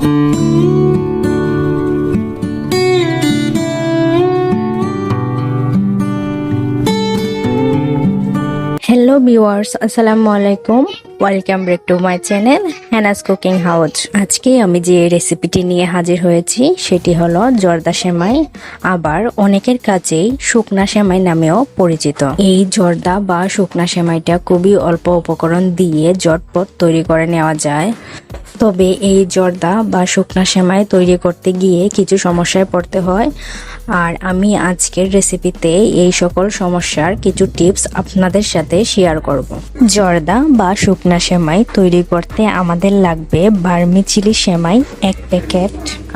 Hello viewers, আসসালামু আলাইকুম। Welcome back to my channel Henas cooking house. আজকে আমি যে রেসিপিটি নিয়ে হাজির হয়েছি সেটি হলো জর্দা সেমাই, আবার অনেকের কাছেই শুকনা সেমাই নামেও পরিচিত। এই জর্দা বা শুকনা সেমাইটা খুবই অল্প উপকরণ দিয়ে ঝটপট তৈরি করে নেওয়া যায়। তবে এই জর্দা বা শুকনা সেমাই তৈরি করতে গিয়ে কিছু সমস্যায় পড়তে হয়, আর আমি আজকের রেসিপিতে এই সকল সমস্যার কিছু টিপস আপনাদের সাথে শেয়ার করব। জর্দা বা শুকনা সেমাই তৈরি করতে আমাদের লাগবে ভার্মিচিলি সেমাই 1 প্যাকেট।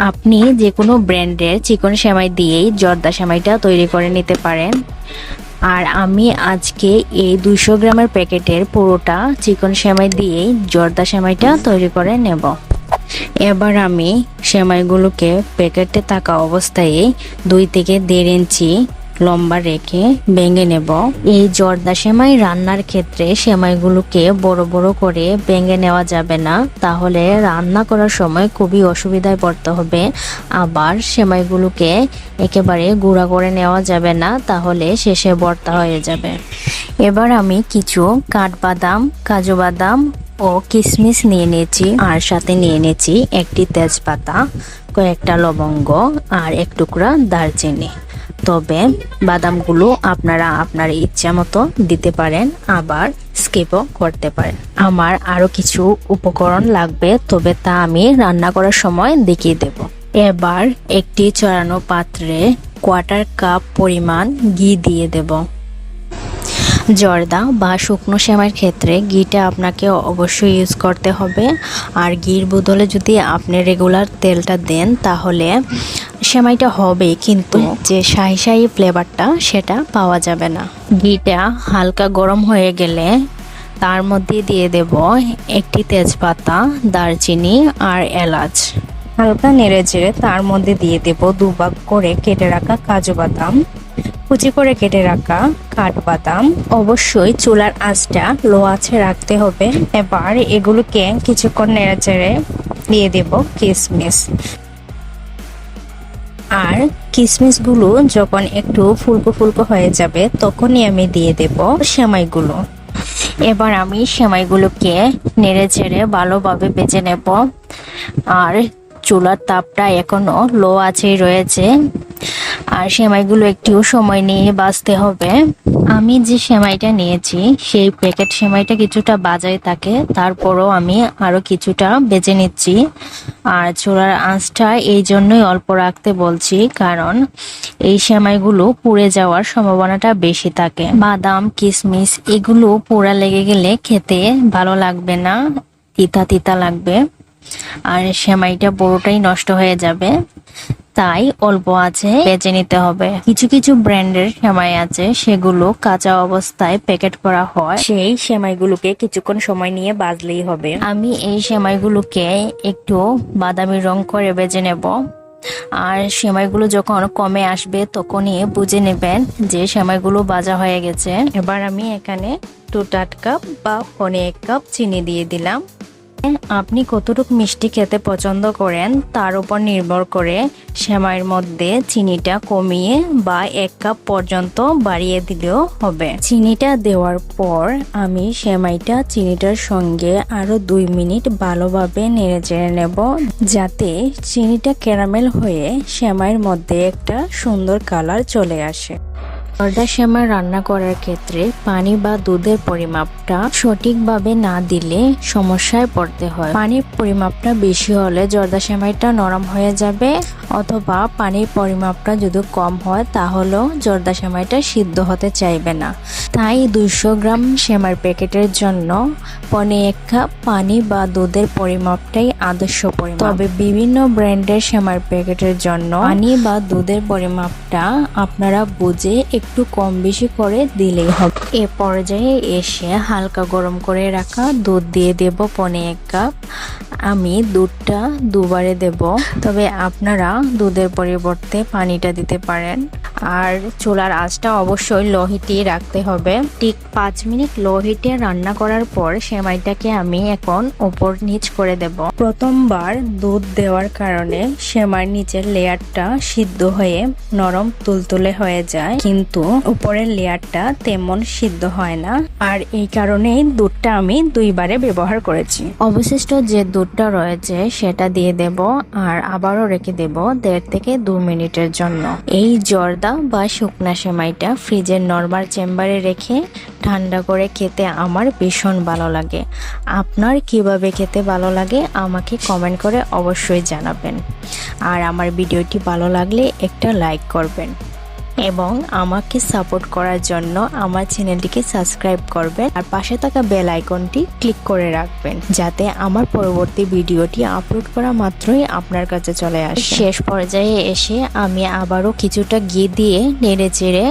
আপনি যে কোনো ব্র্যান্ডের চিকন সেমাই দিয়েই জর্দা সেমাইটা তৈরি করে নিতে পারেন। আর আমি আজকে এই 200 গ্রামের প্যাকেটের পুরোটা চিকন সেমাই দিয়েই জর্দা সেমাইটা তৈরি করে নেব। এবার আমি সেমাইগুলোকে প্যাকেটে থাকা অবস্থায় 2 থেকে 1.5 ইঞ্চি লম্বা রেখে ভেঙে নেব। এই জর্দা সেমাই রান্নার ক্ষেত্রে সেমাইগুলোকে বড় বড় করে ভেঙে নেওয়া যাবে না, তাহলে রান্না করার সময় খুবই অসুবিধায় পড়তে হবে। আবার সেমাইগুলোকে একেবারে গুঁড়া করে নেওয়া যাবে না, তাহলে শেষে ভর্তা হয়ে যাবে। এবার আমি কিছু কাঠবাদাম, কাজু বাদাম ও কিশমিশ নিয়ে নিয়েছি, আর সাথে নিয়ে নিয়েছি একটি তেজপাতা, কয়েকটা লবঙ্গ আর 1 টুকরা দারচিনি। তবে বাদামগুলো আপনারা আপনার ইচ্ছা মতো দিতে পারেন, আবার স্কিপও করতে পারেন। আমার আরো কিছু উপকরণ লাগবে, তবে তা আমি রান্না করার সময় দেখিয়ে দেব। এবার একটি চড়ানো পাত্রে 1/4 কাপ পরিমাণ ঘি দিয়ে দেব। জর্দা বা শুকনো সেমাইয়ের ক্ষেত্রে ঘিটা আপনাকে অবশ্যই ইউজ করতে হবে, আর ঘির বদলে যদি আপনি রেগুলার তেলটা দেন তাহলে সেমাইটা হবে, কিন্তু যে শাহি শাহি ফ্লেভারটা সেটা পাওয়া যাবে না। ঘিটা হালকা গরম হয়ে গেলে তার মধ্যে দিয়ে দেব একটি তেজপাতা, দারচিনি আর এলাচ। হালকা নেড়ে চেড়ে তার মধ্যে দিয়ে দেব 2 ভাগ করে কেটে রাখা কাজু বাদাম, কুচি করে কেটে রাখা কাঠবাদাম। অবশ্যই চুলার আঁচটা লো আঁচে রাখতে হবে। এবার এগুলোকে কিছুক্ষণ নেড়ে চেড়ে দিয়ে দেব কিশমিশ। আর কিশমিশগুলো যখন একটু ফুলকো ফুলকো হয়ে যাবে তখনই আমি দিয়ে দেব সেমাইগুলো। এবার আমি সেমাইগুলোকে নেড়ে চেড়ে ভালোভাবে ভেজে নেব, আর চুলার তাপটা এখনো লো আঁচেই রয়েছে, আর সেমাইগুলো একটু সময় নিয়ে ভাজতে হবে। আমি যে সেমাইটা নিয়েছি সেই প্যাকেট সেমাইটা কিছুটা বাজাই থাকে, তারপরও আমি আরো কিছুটা বেজে নিচ্ছি। আর চুলার আঁচটা এই জন্যই অল্প রাখতে বলছি, কারণ এই সেমাইগুলো পুড়ে যাওয়ার সম্ভাবনাটা বেশি থাকে। বাদাম, কিশমিশ এগুলো পোড়া লেগে গেলে খেতে ভালো লাগবে না, তিতা তিতা লাগবে, আর সেমাইটা পুরোটাই নষ্ট হয়ে যাবে। তাই অল্প আছে বেজে নিতে হবে। কিছু কিছু ব্র্যান্ডের সেমাই আছে সেগুলো কাঁচা অবস্থায় প্যাকেট করা হয়, সেই সেমাইগুলোকে কিছুক্ষণ সময় নিয়ে ভাজলেই হবে। আমি এই সেমাইগুলোকে একটু বাদামি রং করে ভেজে নেব, আর সেমাইগুলো যখন কমে আসবে তখনই বুঝে নেবেন যে সেমাইগুলো ভাজা হয়ে গেছে। এবার আমি এখানে 2/3 কাপ বা 1 কাপ চিনি দিয়ে দিলাম। আপনি কতটুকু মিষ্টি খেতে পছন্দ করেন তার উপর নির্ভর করে সেমাইয়ের মধ্যে চিনিটা কমিয়ে বা 1 কাপ পর্যন্ত বাড়িয়ে দিলেও হবে। চিনিটা দেওয়ার পর আমি সেমাইটা চিনিটার সঙ্গে আরো 2 মিনিট ভালোভাবে নেড়েচেড়ে নেব, যাতে চিনিটা ক্যারামেল হয়ে সেমাইয়ের মধ্যে একটা সুন্দর কালার চলে আসে। জর্দা সেমাই রান্না করার ক্ষেত্রে পানি বা দুধের পরিমাপটা সঠিকভাবে না দিলে সমস্যায় পড়তে হয়। পানির পরিমাপটা বেশি হলে জর্দা সেমাইটা নরম হয়ে যাবে, অথবা পানির পরিমাপটা যদি কম হয় তাহলেও জর্দা সেমাইটা সিদ্ধ হতে চাইবে না। তাই 200 গ্রাম সেমাইয়ের প্যাকেটের জন্য 1 কাপ পানি বা দুধের পরিমাপটাই আদর্শ পরিমাপ। তবে বিভিন্ন ব্র্যান্ডের সেমাইয়ের প্যাকেটের জন্য পানি বা দুধের পরিমাপটা আপনারা বুঝে একটু কম বেশি করে দিলেই হবে। এ পর্যায়ে এসে হালকা গরম করে রাখা দুধ দিয়ে দেব 1 কাপ। আমি দুধটা 2 বারে দেব, তবে আপনারা দুধের পরিবর্তে পানিটা দিতে পারেন। আর চুলার আঁচটা অবশ্যই লো হিটে রাখতে হবে। ঠিক 5 মিনিট লো হিটে রান্না করার পর সেমাইটাকে আমি এখন উপর নিচ করে দেব। প্রথমবার দুধ দেওয়ার কারণে সেমাইয়ের নিচের লেয়ারটা সিদ্ধ হয়ে নরম তুলতুলে হয়ে যায়, কিন্তু উপরের লেয়ারটা তেমন সিদ্ধ হয় না। আর এই কারণেই দুধটা আমি 2 বারে ব্যবহার করেছি। অবশিষ্ট যে দুধটা রয়েছে সেটা দিয়ে দেব আর আবারও রেখে দেব 1.5 থেকে 2 মিনিটের জন্য। এই জর্দা বা শুকনা সেমাইটা ফ্রিজের নরমাল চেম্বারে রেখে ঠান্ডা করে খেতে আমার ভীষণ ভালো লাগে। আপনার কিভাবে খেতে ভালো লাগে আমাকে কমেন্ট করে অবশ্যই জানাবেন। আর আমার ভিডিওটি ভালো লাগলে একটা লাইক করবেন এবং আমাকে সাপোর্ট করার জন্য আমার চ্যানেলটিকে সাবস্ক্রাইব করবেন আর পাশে থাকা বেল আইকনটি ক্লিক করে রাখবেন, যাতে আমার পরবর্তী ভিডিওটি আপলোড করা মাত্রই আপনার কাছে চলে আসে। শেষ পর্যায়ে এসে আমি আবারও কিছুটা ঘি দিয়ে নেড়ে চেড়ে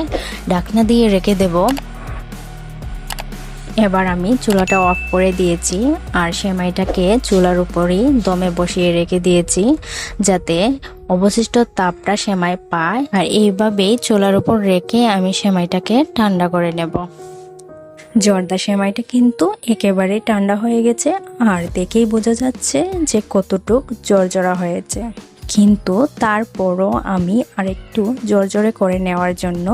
ঢাকনা দিয়ে রেখে দেব। এবার আমি চুলাটা অফ করে দিয়েছি আর সেমাইটাকে চুলার উপরেই দমে বসিয়ে রেখে দিয়েছি, যাতে অবশিষ্ট তাপটা সেমাই পায়। আর এইভাবেই চুলার উপর রেখে আমি সেমাইটাকে ঠান্ডা করে নেব। জর্দা সেমাইটা কিন্তু একেবারে ঠান্ডা হয়ে গেছে আর দেখেই বোঝা যাচ্ছে যে কতটুক জর্জরা হয়েছে, কিন্তু তারপরও আমি আরেকটু জর্জরে করে নেওয়ার জন্য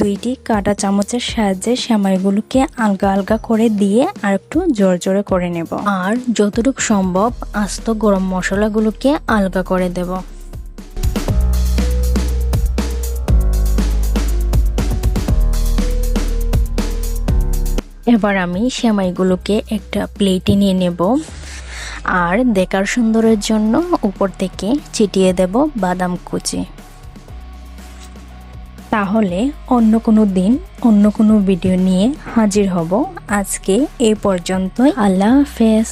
2টি কাঁটা চামচের সাহায্যে সেমাইগুলোকে আলগা আলগা করে দিয়ে আর একটু জর্জরে করে নেব। আর যতটুকু সম্ভব আস্ত গরম মশলাগুলোকে আলগা করে দেব। এবার আমি সেমাইগুলোকে একটা প্লেটে নিয়ে নেব আর দেখার সুন্দরের জন্য উপর থেকে ছিটিয়ে দেব বাদাম কুচি। তাহলে অন্য কোনো দিন অন্য কোনো ভিডিও নিয়ে হাজির হব। আজকে এই পর্যন্তই। আল্লাহ হাফেজ।